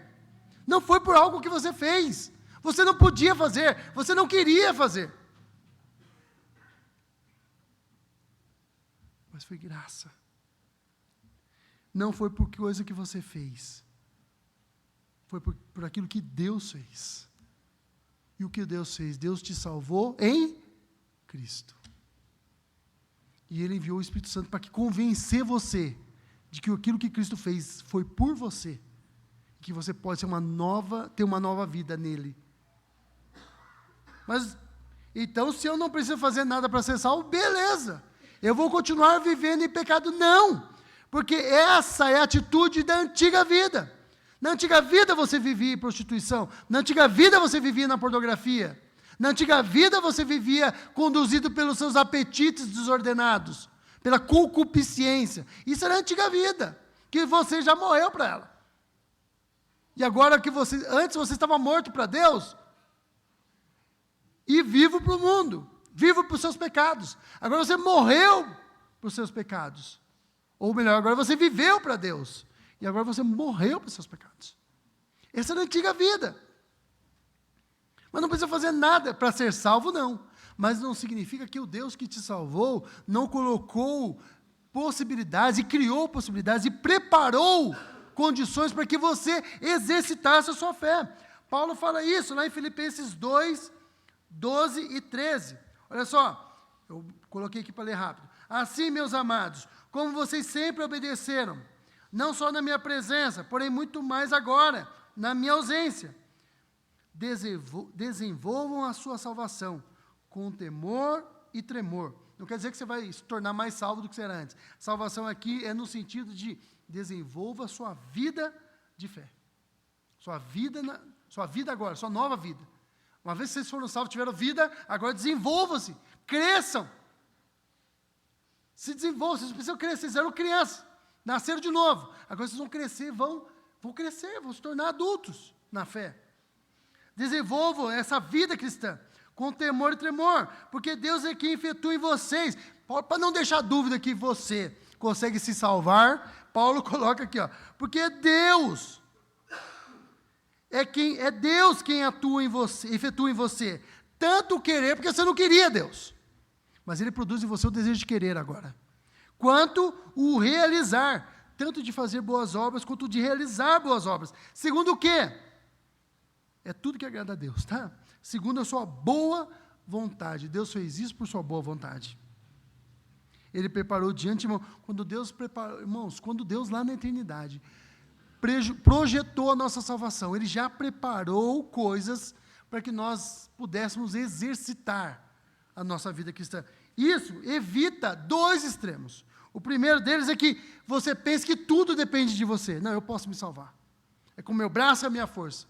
não foi por algo que você fez, você não podia fazer, você não queria fazer, mas foi graça, não foi por coisa que você fez, foi por aquilo que Deus fez. E o que Deus fez? Deus te salvou em Cristo. E Ele enviou o Espírito Santo para convencer você de que aquilo que Cristo fez foi por você. Que você pode ter uma nova vida nele. Mas, então, se eu não preciso fazer nada para ser salvo, beleza. Eu vou continuar vivendo em pecado. Não. Porque essa é a atitude da antiga vida. Na antiga vida você vivia em prostituição, na antiga vida você vivia na pornografia, na antiga vida você vivia conduzido pelos seus apetites desordenados, pela concupiscência. Isso era a antiga vida, que você já morreu para ela. E agora antes você estava morto para Deus e vivo para o mundo, vivo para os seus pecados. Agora você morreu para os seus pecados. Ou melhor, agora você viveu para Deus. E agora você morreu para os seus pecados. Essa é a antiga vida. Mas não precisa fazer nada para ser salvo, não. Mas não significa que o Deus que te salvou não colocou possibilidades, e criou possibilidades, e preparou condições para que você exercitasse a sua fé. Paulo fala isso lá em Filipenses 2, 12 e 13. Olha só, eu coloquei aqui para ler rápido. Assim, meus amados, como vocês sempre obedeceram, não só na minha presença, porém muito mais agora, na minha ausência. Desenvolvam a sua salvação com temor e tremor. Não quer dizer que você vai se tornar mais salvo do que você era antes. Salvação aqui é no sentido de desenvolva a sua vida de fé. Sua vida agora, sua nova vida. Uma vez que vocês foram salvos, tiveram vida, agora desenvolvam-se, cresçam. Se desenvolvam, vocês precisam crescer, vocês eram crianças. Nasceram de novo. Agora vocês vão crescer, vão se tornar adultos na fé. Desenvolvam essa vida cristã com temor e tremor, porque Deus é quem efetua em vocês. Para não deixar dúvida que você consegue se salvar, Paulo coloca aqui, porque é Deus quem atua em você, efetua em você, tanto o querer, porque você não queria Deus, mas Ele produz em você o desejo de querer agora, quanto o realizar, tanto de fazer boas obras, quanto de realizar boas obras. Segundo o quê? É tudo que agrada a Deus, tá? Segundo a sua boa vontade. Deus fez isso por sua boa vontade. Ele preparou de antemão. Quando Deus preparou, irmãos, quando Deus lá na eternidade projetou a nossa salvação, Ele já preparou coisas para que nós pudéssemos exercitar a nossa vida cristã. Isso evita dois extremos. O primeiro deles é que você pensa que tudo depende de você. Não, eu posso me salvar. É com o meu braço e a minha força.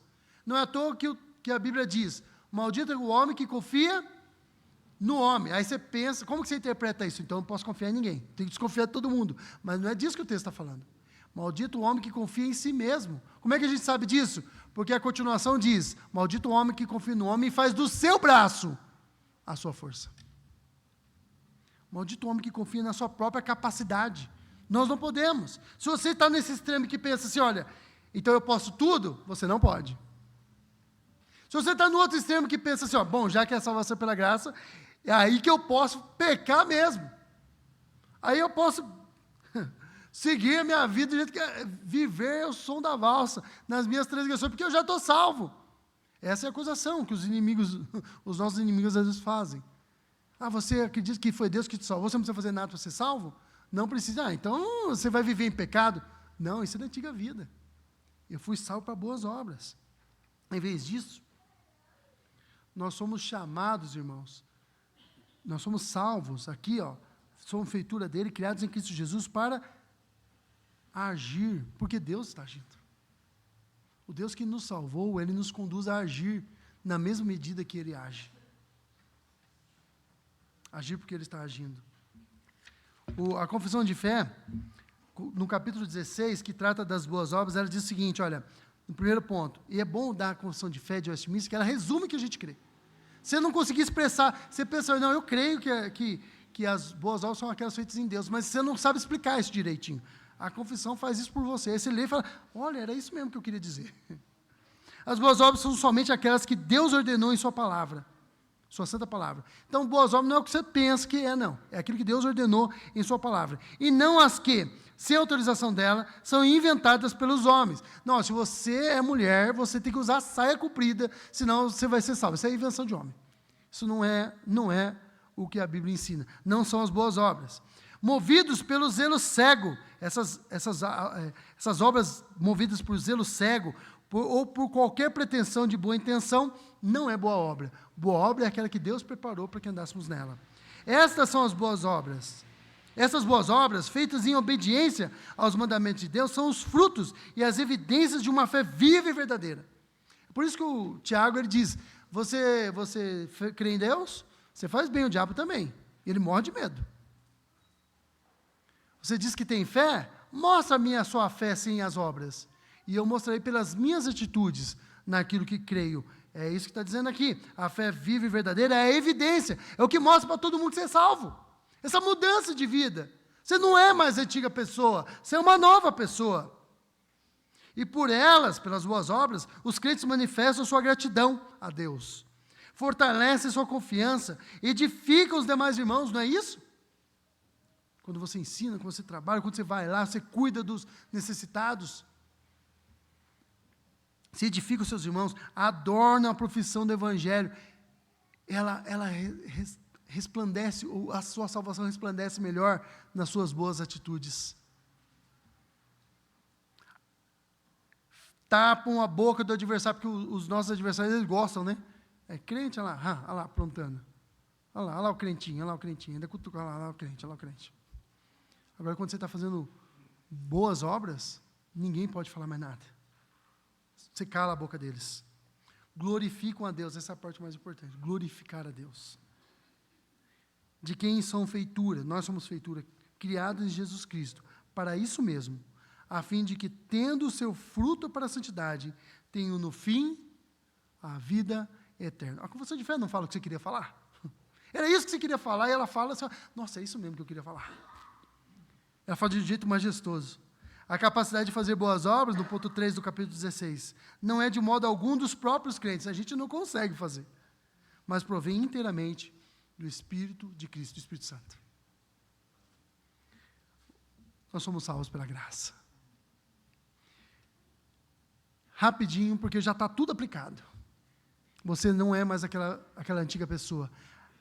Não é à toa que a Bíblia diz, maldito é o homem que confia no homem. Aí você pensa, como que você interpreta isso? Então eu não posso confiar em ninguém. Tenho que desconfiar de todo mundo. Mas não é disso que o texto está falando. Maldito o homem que confia em si mesmo. Como é que a gente sabe disso? Porque a continuação diz, maldito o homem que confia no homem e faz do seu braço a sua força. Maldito o homem que confia na sua própria capacidade. Nós não podemos. Se você está nesse extremo que pensa assim, olha, então eu posso tudo, você não pode. Se você está no outro extremo que pensa assim, ó, bom, já que é salvação pela graça, é aí que eu posso pecar mesmo. Aí eu posso seguir a minha vida do jeito que é, viver o som da valsa nas minhas transgressões, porque eu já estou salvo. Essa é a acusação que os nossos inimigos às vezes fazem. Ah, você acredita que foi Deus que te salvou, você não precisa fazer nada para ser salvo? Não precisa. Ah, então você vai viver em pecado? Não, isso é da antiga vida. Eu fui salvo para boas obras. Em vez disso, nós somos chamados, irmãos, nós somos salvos aqui, ó, somos feitura dele, criados em Cristo Jesus para agir, porque Deus está agindo. O Deus que nos salvou, ele nos conduz a agir na mesma medida que ele age. Agir porque ele está agindo. A confissão de fé, no capítulo 16, que trata das boas obras, ela diz o seguinte, olha, no primeiro ponto, e é bom dar a confissão de fé de Westminster, que ela resume o que a gente crê. Você não conseguir expressar, você pensa, não, eu creio que as boas obras são aquelas feitas em Deus, mas você não sabe explicar isso direitinho. A confissão faz isso por você. Aí você lê e fala, olha, era isso mesmo que eu queria dizer. As boas obras são somente aquelas que Deus ordenou em sua palavra, sua santa palavra. Então, boas obras não é o que você pensa que é, não. É aquilo que Deus ordenou em sua palavra. E não as que, sem autorização dela, são inventadas pelos homens. Não, se você é mulher, você tem que usar saia comprida, senão você vai ser salvo. Isso é invenção de homem. Isso não é o que a Bíblia ensina. Não são as boas obras. Movidos pelo zelo cego, essas obras movidas por zelo cego, ou por qualquer pretensão de boa intenção, não é boa obra. Boa obra é aquela que Deus preparou para que andássemos nela. Estas são as boas obras. Essas boas obras, feitas em obediência aos mandamentos de Deus, são os frutos e as evidências de uma fé viva e verdadeira. Por isso que o Tiago ele diz, você crê em Deus? Você faz bem, o diabo também. Ele morre de medo. Você diz que tem fé? Mostra-me a sua fé sem as obras. E eu mostrarei pelas minhas atitudes naquilo que creio. É isso que está dizendo aqui. A fé viva e verdadeira é a evidência. É o que mostra para todo mundo que você é salvo. Essa mudança de vida. Você não é mais a antiga pessoa. Você é uma nova pessoa. E por elas, pelas boas obras, os crentes manifestam sua gratidão a Deus. Fortalecem sua confiança. Edificam os demais irmãos, não é isso? Quando você ensina, quando você trabalha, quando você vai lá, você cuida dos necessitados. Se edifica os seus irmãos, adorna a profissão do Evangelho. Ela resplandece, a sua salvação resplandece melhor nas suas boas atitudes. Tapam a boca do adversário, porque os nossos adversários, eles gostam, né? É crente, olha lá, aprontando. Olha lá o crentinho, ainda cutuca, olha lá o crente. Agora, quando você está fazendo boas obras, ninguém pode falar mais nada. Você cala a boca deles. Glorificam a Deus, essa é a parte mais importante, glorificar a Deus. De quem são feitura, nós somos feitura, criados em Jesus Cristo, para isso mesmo, a fim de que, tendo o seu fruto para a santidade, tenham no fim a vida eterna. A confissão de fé não fala o que você queria falar. Era isso que você queria falar, e ela fala assim, nossa, é isso mesmo que eu queria falar. Ela fala de um jeito majestoso. A capacidade de fazer boas obras, no ponto 3 do capítulo 16, não é de modo algum dos próprios crentes, a gente não consegue fazer, mas provém inteiramente do Espírito de Cristo, do Espírito Santo. Nós somos salvos pela graça. Rapidinho, porque já está tudo aplicado. Você não é mais aquela antiga pessoa.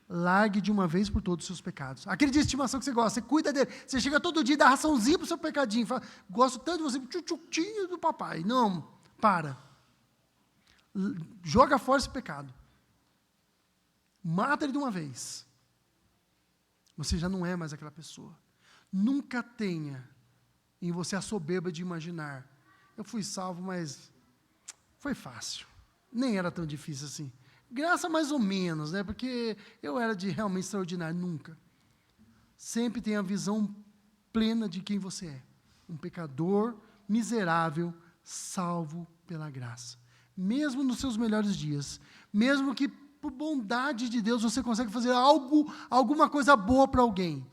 Largue de uma vez por todos os seus pecados. Aquele de estimação que você gosta, você cuida dele. Você chega todo dia e dá raçãozinha para o seu pecadinho. Fala, gosto tanto de você, tchutchutinho do papai. Não, para. Joga fora esse pecado. Mata ele de uma vez. Você já não é mais aquela pessoa. Nunca tenha em você a soberba de imaginar. Eu fui salvo, mas foi fácil. Nem era tão difícil assim. Graça mais ou menos, né? Porque eu era de realmente extraordinário, nunca. Sempre tenha a visão plena de quem você é. Um pecador miserável, salvo pela graça. Mesmo nos seus melhores dias, mesmo que por bondade de Deus você consegue fazer alguma coisa boa para alguém,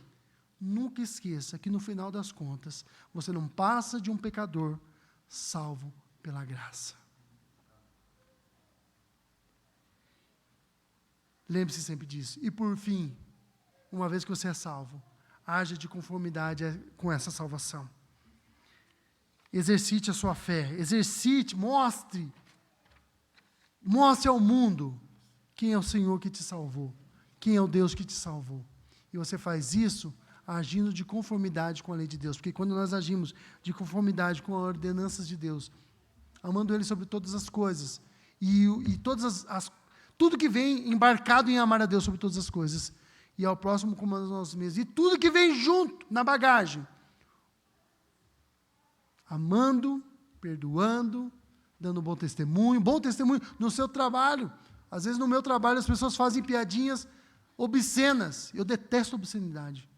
nunca esqueça que no final das contas, você não passa de um pecador salvo pela graça. Lembre-se sempre disso. E por fim, uma vez que você é salvo, haja de conformidade com essa salvação. Exercite a sua fé, mostre ao mundo quem é o Senhor que te salvou, quem é o Deus que te salvou. E você faz isso agindo de conformidade com a lei de Deus, porque quando nós agimos de conformidade com as ordenanças de Deus, amando Ele sobre todas as coisas, e tudo que vem embarcado em amar a Deus sobre todas as coisas, e ao próximo como a nós mesmos, e tudo que vem junto, na bagagem, amando, perdoando, dando bom testemunho no seu trabalho. Às vezes no meu trabalho as pessoas fazem piadinhas obscenas, eu detesto obscenidade.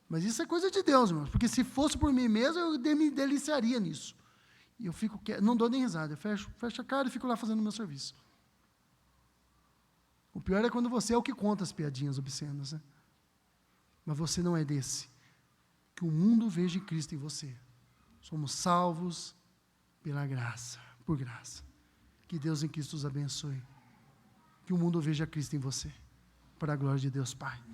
Mas isso é coisa de Deus, irmãos, porque se fosse por mim mesmo, eu me deliciaria nisso. E eu fico quieto, não dou nem risada, eu fecho a cara e fico lá fazendo o meu serviço. O pior é quando você é o que conta as piadinhas obscenas, né? Mas você não é desse. Que o mundo veja Cristo em você. Somos salvos pela graça, por graça. Que Deus em Cristo os abençoe. Que o mundo veja Cristo em você. Para a glória de Deus Pai.